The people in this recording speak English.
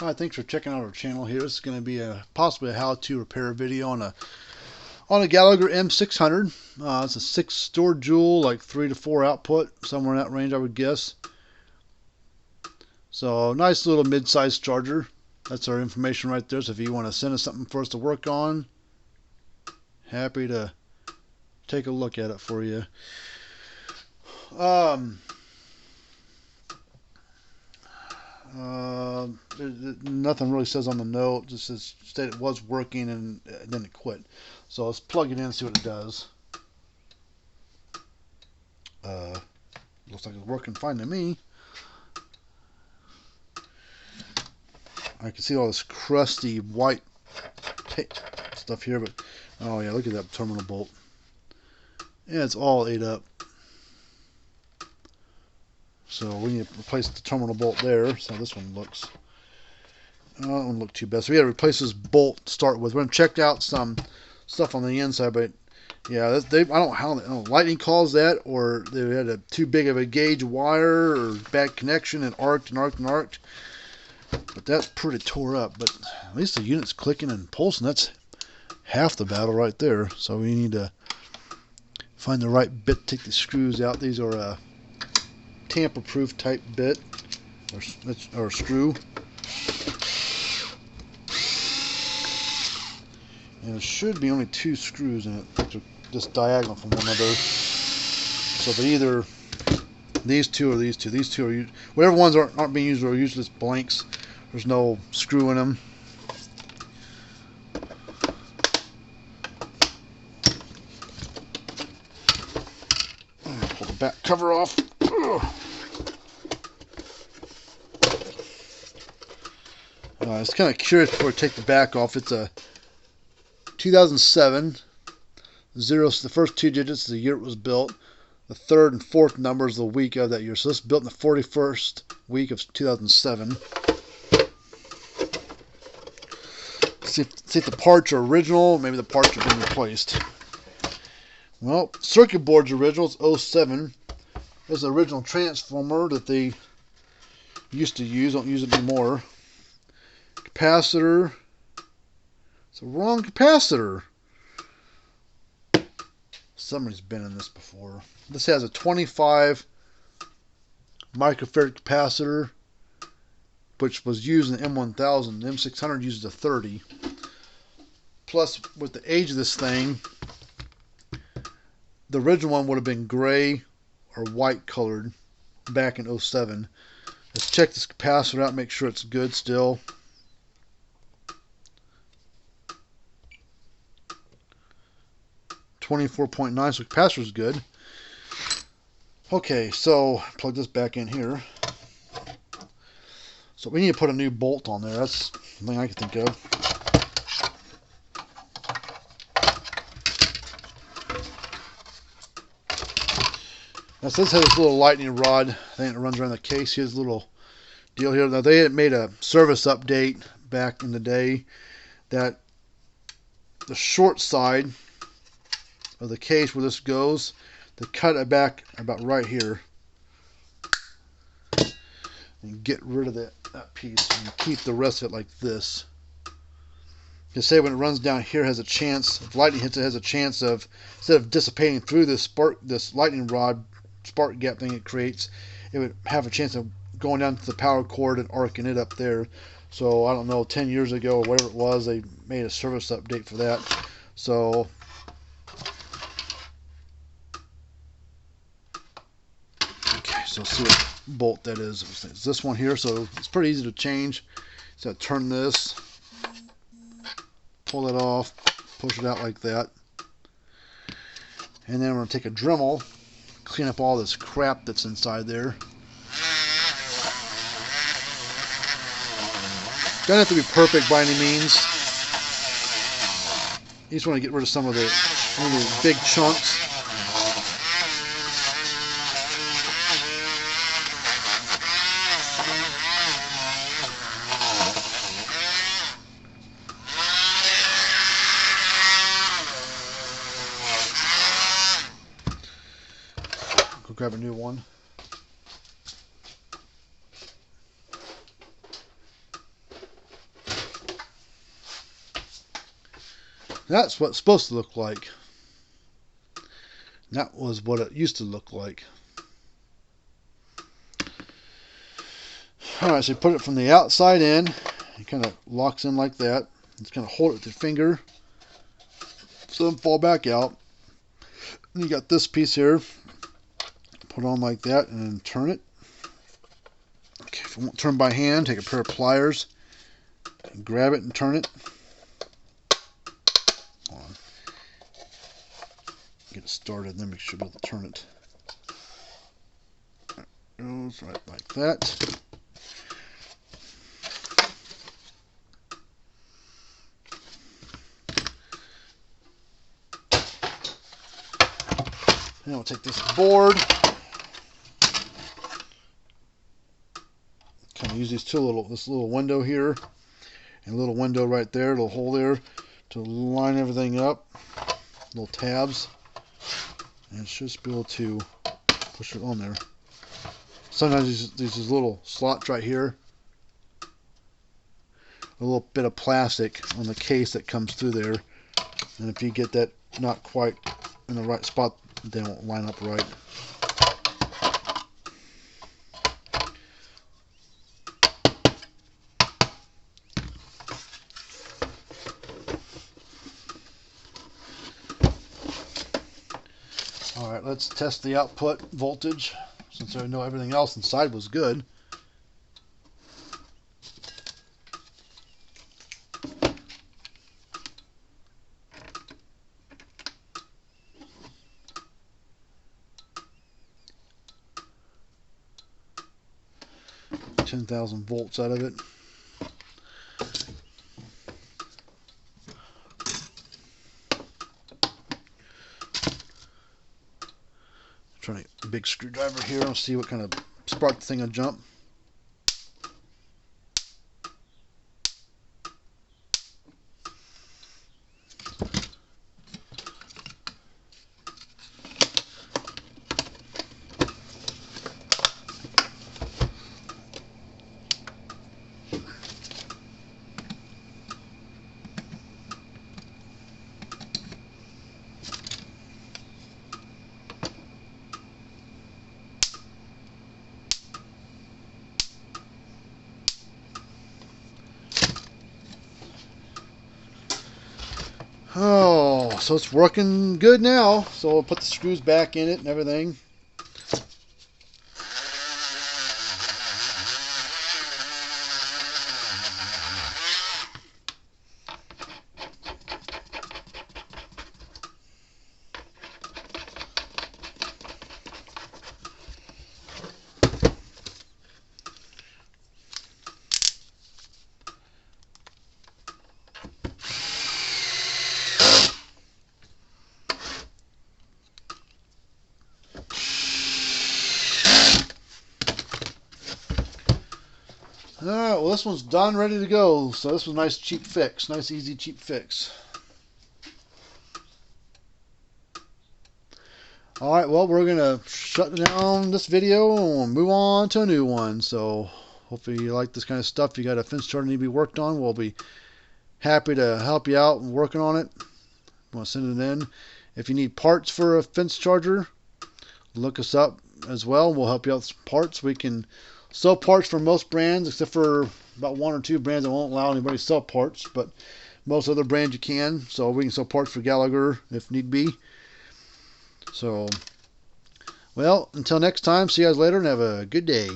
Hi, thanks for checking out our channel here. This is going to be possibly a how-to repair video on a Gallagher M600. It's a 6 storage joule, like 3 to 4 output, somewhere in that range I would guess. So nice little mid-sized charger. That's our information right there. So if you want to send us something for us to work on, happy to take a look at it for you. Nothing really says on the note, just says it was working and then it quit. So let's plug it in and see what it does. Looks like it's working fine to me. I can see all this crusty white stuff here, but oh yeah, look at that terminal bolt. Yeah, it's all ate up. So we need to replace the terminal bolt there. So this one looks, that one looked too bad. So we got to replace this bolt to start with. We're gonna check out some stuff on the inside, but yeah, I don't know how lightning caused that, or they had too big of a gauge wire, or bad connection and arced. But that's pretty tore up. But at least the unit's clicking and pulsing. That's half the battle right there. So we need to find the right bit, take the screws out. These are tamper-proof type bit or screw, and there should be only 2 screws in it, which are just diagonal from one another. So they're either these 2 or these 2. These 2 are whatever ones aren't being used are usually just blanks. There's no screw in them. Pull the back cover off. I was kind of curious before I take the back off. It's a 2007. The first 2 digits is the year it was built. The 3rd and 4th numbers the week of that year. So this is built in the 41st week of 2007. See if the parts are original. Maybe the parts have been replaced. Well, circuit board's original. It's 07. There's the original transformer that they used to use. Don't use it anymore. Capacitor. It's a wrong capacitor. Somebody's been in this before. This has a 25 microfarad capacitor, which was used in the M1000. The M600 uses a 30. Plus, with the age of this thing, the original one would have been gray or white colored back in 07. Let's check this capacitor out, make sure it's good still. .9, so capacitor is good. Okay, so plug this back in here. So we need to put a new bolt on there. That's the thing I can think of. Now this has this little lightning rod thing that runs around the case. Here's a little deal here. Now they had made a service update back in the day that the short side of the case where this goes, they cut it back about right here and get rid of that piece and keep the rest of it like this. You say when it runs down here, has a chance, if lightning hits it, has a chance of, instead of dissipating through this lightning rod spark gap thing it creates, it would have a chance of going down to the power cord and arcing it up there. So I don't know, 10 years ago or whatever it was, they made a service update for that. So so see what bolt that is. It's this one here, so it's pretty easy to change. So turn this, pull it off, push it out like that, and then we're going to take a Dremel, clean up all this crap that's inside there. Doesn't have to be perfect by any means. You just want to get rid of some of the big chunks. Grab a new one. That's what it's supposed to look like. That was what it used to look like. Alright, so you put it from the outside in. It kind of locks in like that. Just kind of hold it with your finger so it doesn't fall back out. And you got this piece here. Put it on like that and then turn it. Okay, if you won't turn by hand, take a pair of pliers and grab it and turn it. Hold on. Get it started, then we should be able to turn it. There it goes right like that. Then we'll take this board. Kind of use these this little window here and a little window right there, little hole there, to line everything up. Little tabs, and it should be able to push it on there. Sometimes these little slots right here, a little bit of plastic on the case that comes through there, and if you get that not quite in the right spot, they won't line up right. Alright, let's test the output voltage, since I know everything else inside was good. $10,000 volts out of it. Trying a big screwdriver here and see what kind of spark the thing will jump. Oh, so it's working good now. So we'll put the screws back in it and everything. Alright, well this one's done, ready to go. So this was a nice cheap fix. Nice, easy, cheap fix. Alright, well we're going to shut down this video and we'll move on to a new one. So hopefully you like this kind of stuff. If you got a fence charger that need to be worked on, we'll be happy to help you out and working on it. You want to send it in. If you need parts for a fence charger, look us up as well. We'll help you out with some parts. We can sell parts for most brands, except for about 1 or 2 brands that won't allow anybody to sell parts, but most other brands you can. So we can sell parts for Gallagher if need be. So, well, until next time, see you guys later and have a good day.